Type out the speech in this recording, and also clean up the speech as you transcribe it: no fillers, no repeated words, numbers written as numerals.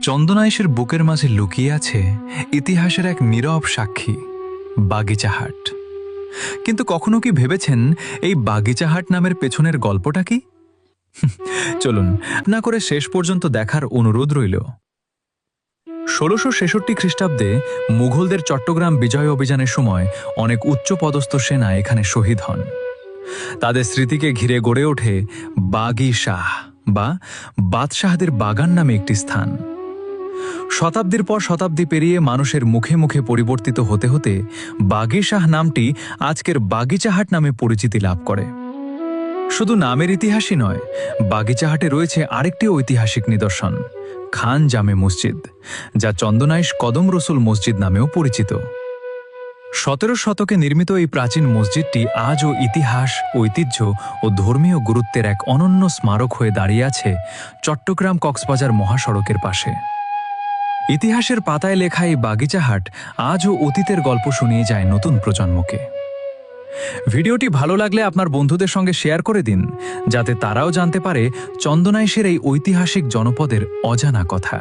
চন্দনাইশের বুকের মাঝে লুকিয়ে আছে ইতিহাসের এক নীরব সাক্ষী, বাগিচাহাট। কিন্তু কখনো কি ভেবেছেন এই বাগিচাহাট নামের পেছনের গল্পটা কি? চলুন না করে শেষ পর্যন্ত দেখার অনুরোধ রইল। ১৬৬৬ খ্রিস্টাব্দে মুঘলদের চট্টগ্রাম বিজয় অভিযানের সময় অনেক উচ্চপদস্থ সেনা এখানে শহীদ হন। তাদের স্মৃতিকে ঘিরে গড়ে ওঠে বাগি শাহ বা বাদশাহদের বাগান নামে একটি স্থান। শতাব্দীর পর শতাব্দী পেরিয়ে মানুষের মুখে মুখে পরিবর্তিত হতে হতে বাগি শাহ নামটি আজকের বাগিচাহাট নামে পরিচিতি লাভ করে। শুধু নামের ইতিহাসই নয়, বাগিচাহাটে রয়েছে আরেকটি ঐতিহাসিক নিদর্শন, খান জামে মসজিদ, যা চন্দনাইশ কদম রসুল মসজিদ নামেও পরিচিত। ১৭ শতকে নির্মিত এই প্রাচীন মসজিদটি আজও ইতিহাস, ঐতিহ্য ও ধর্মীয় গুরুত্বের এক অনন্য স্মারক হয়ে দাঁড়িয়ে আছে চট্টগ্রাম কক্সবাজার মহাসড়কের পাশে। ইতিহাসের পাতায় লেখা এই বাগিচাহাট আজও অতীতের গল্প শুনিয়ে যায় নতুন প্রজন্মকে। ভিডিওটি ভালো লাগলে আপনার বন্ধুদের সঙ্গে শেয়ার করে দিন, যাতে তারাও জানতে পারে চন্দনাইশের এই ঐতিহাসিক জনপদের অজানা কথা।